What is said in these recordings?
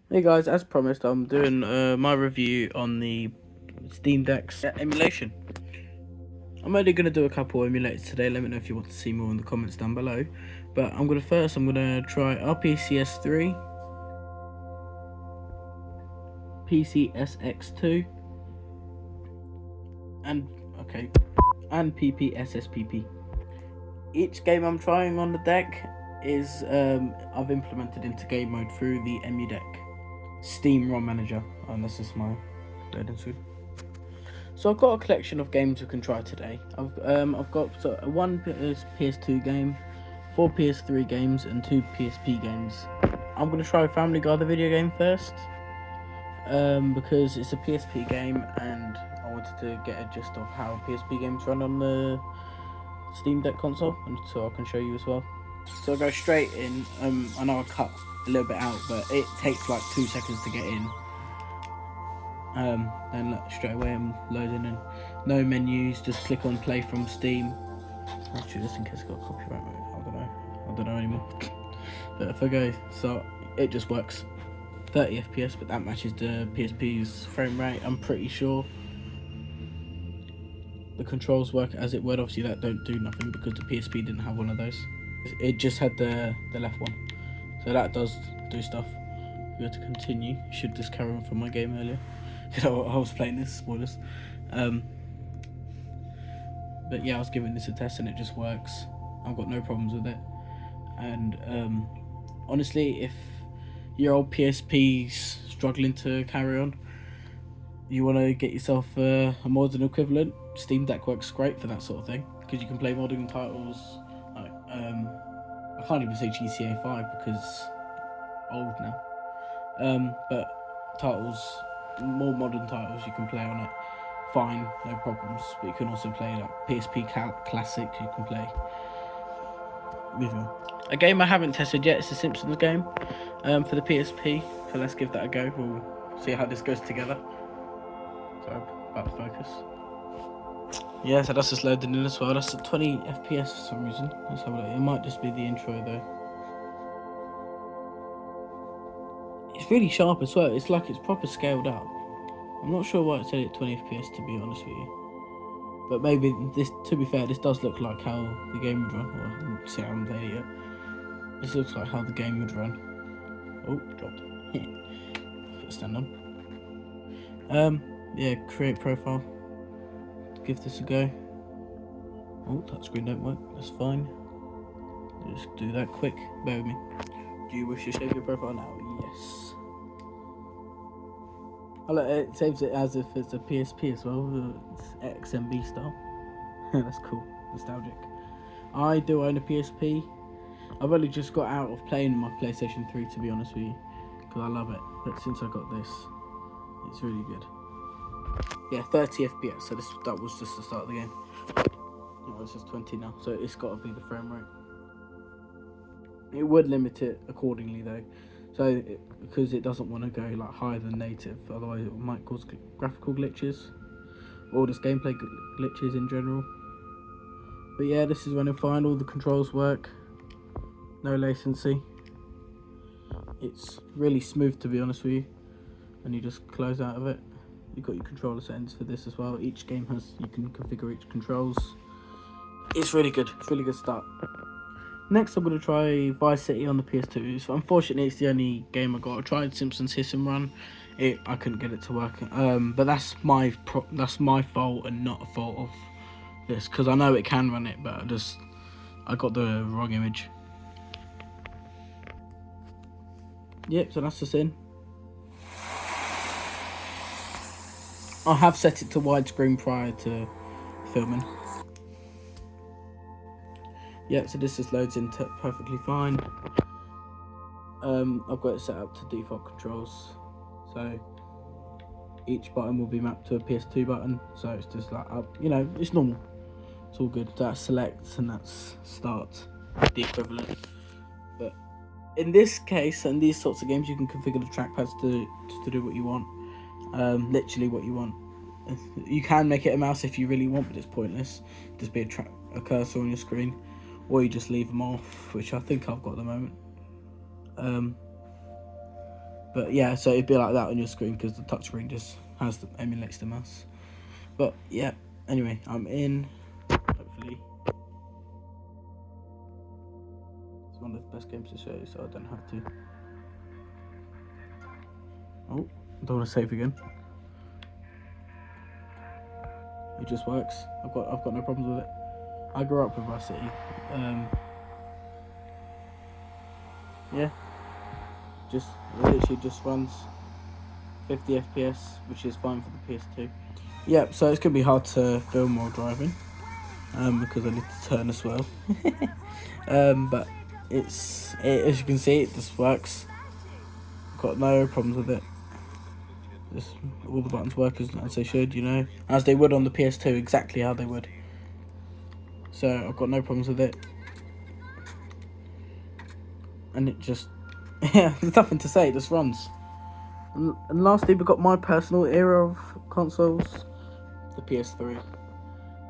Hey guys, as promised, I'm doing my review on the Steam Deck's emulation. I'm only going to do a couple emulators today. Let me know if you want to see more in the comments down below. But I'm going to try RPCS3, PCSX2, and PPSSPP. Each game I'm trying on the deck is I've implemented into game mode through the EmuDeck Steam ROM Manager, and this is my loading screen. So I've got a collection of games we can try today. I've got one PS2 game, 4 PS3 games, and 2 PSP games. I'm gonna try Family Guy the video game first, because it's a PSP game, and I wanted to get a gist of how PSP games run on the Steam Deck console, and so I can show you as well. So I'll go straight in. I know I cut a little bit out, but it takes like 2 seconds to get in. Then straight away I'm loading in. No menus, just click on play from Steam. Let's do this in case I got copyright. I don't know anymore. But if I go, so it just works. 30 FPS, but that matches the PSP's frame rate. I'm pretty sure the controls work as it would. Obviously that don't do nothing because the PSP didn't have one of those. It just had the left one, so that does do stuff. If we go to continue, should just carry on from my game earlier. I was playing this, spoilers. But yeah, I was giving this a test and it just works. I've got no problems with it. And honestly, if your old PSP's struggling to carry on, you want to get yourself a modern equivalent, Steam Deck works great for that sort of thing, because you can play modern titles. Like, I can't even say GTA 5 because old now. But titles, more modern titles, you can play on it fine, no problems. But you can also play like PSP Classic. You can play with them. A game I haven't tested yet is the Simpsons game for the PSP. So let's give that a go. We'll see how this goes together. Sorry about the focus. Yeah, so that's just loading in as well. That's at 20 FPS for some reason. Let's have a look. It might just be the intro though. It's really sharp as well. It's like it's proper scaled up. I'm not sure why it said it 20 FPS, to be honest with you. But maybe this, to be fair, this does look like how the game would run. Well, I haven't played it yet. This looks like how the game would run. Oh, dropped. Put a stand on. Yeah, create profile. Give this a go. Oh, touchscreen don't work. That's fine. Just do that quick. Bear with me. Do you wish to save your profile now? Yes. It saves it as if it's a PSP as well. It's XMB style. That's cool. Nostalgic. I do own a PSP. I've only just got out of playing my PlayStation 3, to be honest with you, because I love it. But since I got this, it's really good. Yeah, 30 FPS. So that was just the start of the game. Oh, this is 20 now, so it's got to be the frame rate. It would limit it accordingly though, because it doesn't want to go like higher than native, otherwise it might cause graphical glitches or just gameplay glitches in general. But yeah, this is running fine. All the controls work, no latency. It's really smooth, to be honest with you, and you just close out of it. You've got your controller settings for this as well. Each game you can configure each controls. It's really good. It's really good start. Next, I'm going to try Vice City on the PS2. So unfortunately, it's the only game I got. I tried Simpsons Hit and Run. I couldn't get it to work. But that's my fault and not a fault of this, because I know it can run it, but I got the wrong image. Yep, so that's just in. I have set it to widescreen prior to filming. Yep, so this just loads in perfectly fine. I've got it set up to default controls, so each button will be mapped to a PS2 button, so it's just like up, it's normal. It's all good. That's select and that's start, the equivalent. But in this case and these sorts of games, you can configure the trackpads to do what you want, literally what you want. You can make it a mouse if you really want, but it's pointless. Just be a cursor on your screen, or you just leave them off, which I think I've got at the moment. But yeah, so it'd be like that on your screen because the touchscreen just emulates the mouse. But yeah, anyway, I'm in. Hopefully, it's one of the best games to show, so I don't have to. Oh, don't want to save again. It just works. I've got no problems with it. I grew up with Vice City. Yeah, just literally just runs 50 FPS, which is fine for the PS2. Yeah, so it's gonna be hard to film while driving, because I need to turn as well. But as you can see, it just works. Got no problems with it. Just all the buttons work as they should, as they would on the PS2, exactly how they would. So I've got no problems with it, and it just there's nothing to say. It just runs. And lastly, we've got my personal era of consoles, the PS3.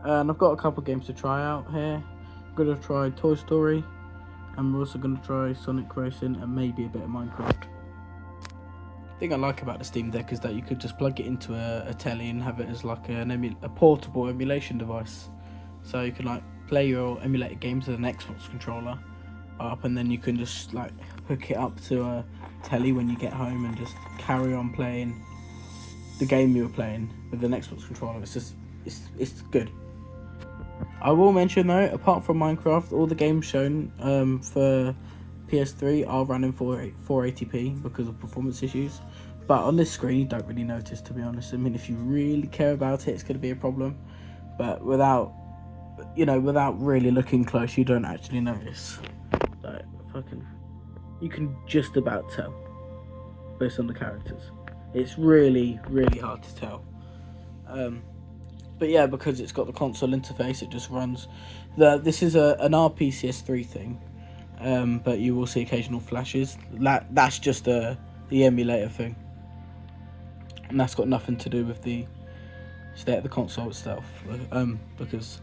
And I've got a couple games to try out here. I'm going to try Toy Story, and we're also going to try Sonic Racing and maybe a bit of Minecraft. The thing I like about the Steam Deck is that you could just plug it into a telly and have it as like a portable emulation device. So you can like play your emulated games with an Xbox controller up, and then you can just like hook it up to a telly when you get home and just carry on playing the game you were playing with an Xbox controller. It's good. I will mention though, apart from Minecraft, all the games shown for PS3 are running 480p because of performance issues. But on this screen, you don't really notice, to be honest. I mean, if you really care about it, it's going to be a problem. But without really looking close, you don't actually notice. Like, you can just about tell based on the characters. It's really, really hard to tell. But yeah, because it's got the console interface, it just runs. This is an RPCS3 thing, but you will see occasional flashes. That's just the emulator thing, and that's got nothing to do with the state of the console itself. Because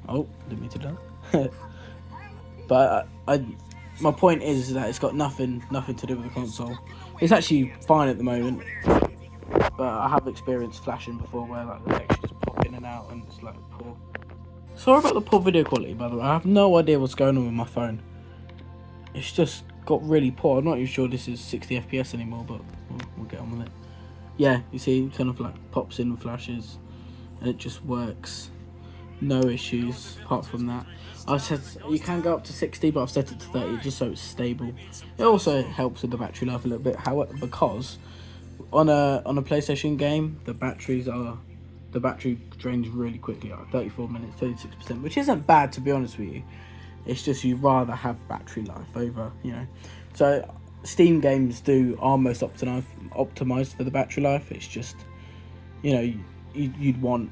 didn't mean to do that. But my point is that it's got nothing to do with the console. It's actually fine at the moment, but I have experienced flashing before where like the textures pop in and out and it's like poor. Sorry about the poor video quality, by the way. I have no idea what's going on with my phone. It's just got really poor. I'm not even sure this is 60 FPS anymore, but we'll get on with it. Yeah, you see, it kind of like pops in with flashes and it just works. No issues apart from that. I said you can go up to 60, but I've set it to 30 just so it's stable. It also helps with the battery life a little bit, however, because on a PlayStation game, the battery drains really quickly, like 34 minutes, 36%, which isn't bad, to be honest with you. It's just you'd rather have battery life over, So Steam games do almost optimized for the battery life. It's just, you'd want.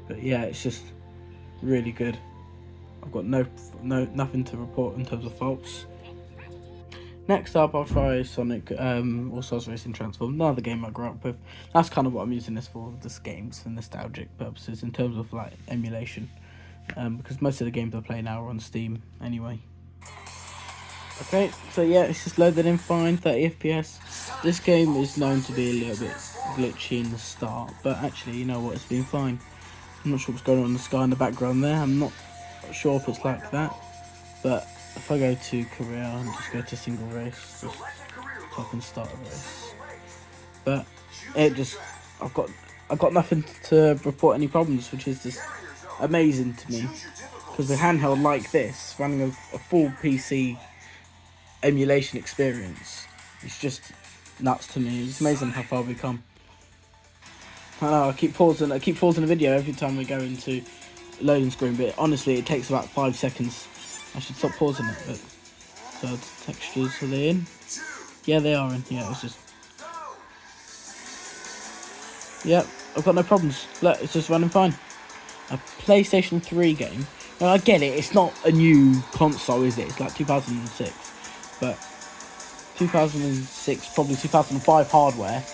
But yeah, it's just really good. I've got nothing to report in terms of faults. Next up, I'll try Sonic or Sonic Racing Transform, another game I grew up with. That's kind of what I'm using this for, just games for nostalgic purposes in terms of like emulation, because most of the games I play now are on Steam anyway. Okay, so yeah, it's just loaded in fine, 30 FPS. This game is known to be a little bit glitchy in the start, but actually, you know what, it's been fine. I'm not sure what's going on in the sky in the background there. I'm not sure if it's like that, but if I go to career and just go to single race, just so I can start a race. But I've got nothing to report any problems, which is just amazing to me, because a handheld like this running a full PC emulation experience, it's just nuts to me. It's amazing how far we've come. I know I keep pausing the video every time we go into loading screen, but honestly it takes about 5 seconds. I should stop pausing it. But so the textures, are they in? Yeah, they are in. Yeah, it's just, yep, I've got no problems. Look, it's just running fine. A PlayStation 3 game. Now I get it, it's not a new console, is it? It's like 2006, but 2006, probably 2005 hardware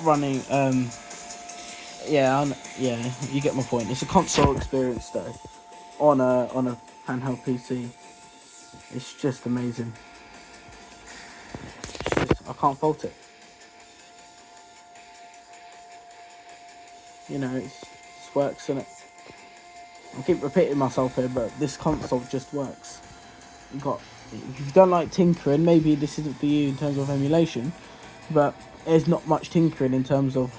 running Yeah, you get my point. It's a console experience though, on a handheld PC. It's just amazing. I can't fault it. It works, and I keep repeating myself here, but this console just works. If you don't like tinkering, maybe this isn't for you in terms of emulation, but there's not much tinkering in terms of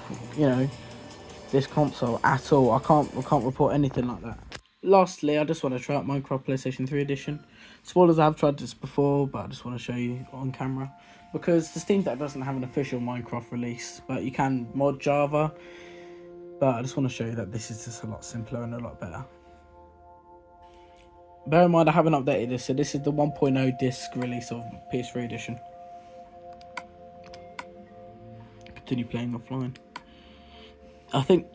this console at all. I can't report anything like that. Lastly, I just want to try out Minecraft PlayStation 3 edition. Spoilers, I've tried this before, but I just want to show you on camera, because the Steam Deck doesn't have an official Minecraft release, but you can mod Java. But I just want to show you that this is just a lot simpler and a lot better. Bear in mind, I haven't updated this, so this is the 1.0 disc release of PS3 edition. Continue playing offline. I think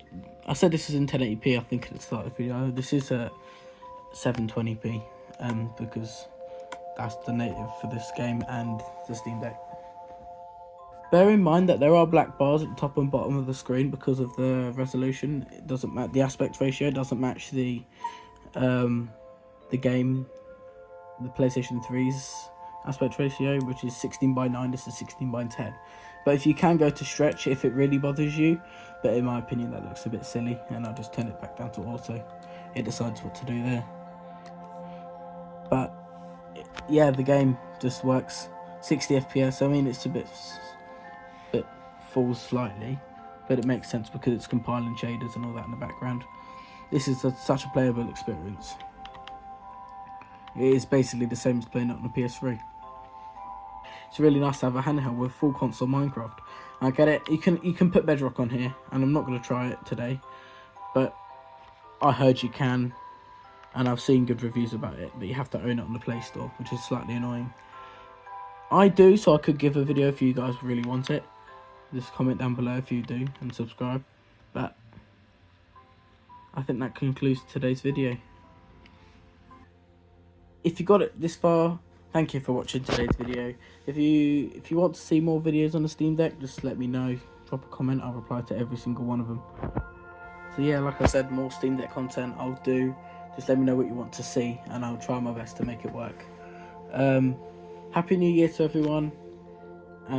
I said this is in 1080p. I think at the start of the video. This is at 720p, because that's the native for this game and the Steam Deck. Bear in mind that there are black bars at the top and bottom of the screen because of the resolution. It doesn't match, the aspect ratio doesn't match the game, the PlayStation 3's aspect ratio, which is 16:9. This is 16:10. But if you can go to stretch, if it really bothers you, but in my opinion that looks a bit silly, and I'll just turn it back down to auto. It decides what to do there. But yeah, the game just works. 60 FPS. I mean, it's a bit falls slightly, but it makes sense because it's compiling shaders and all that in the background. This is such a playable experience. It is basically the same as playing it on a PS3. It's really nice to have a handheld with full console Minecraft. I get it. You can put Bedrock on here, and I'm not going to try it today, but I heard you can, and I've seen good reviews about it. But you have to own it on the Play Store, which is slightly annoying. I do, so I could give a video if you guys really want it. Just comment down below if you do, and subscribe. But I think that concludes today's video. If you got it this far, thank you for watching today's video. If you want to see more videos on the Steam Deck, just let me know. Drop a comment, I'll reply to every single one of them. So yeah, like I said, more Steam Deck content I'll do. Just let me know what you want to see, and I'll try my best to make it work. Happy New Year to everyone.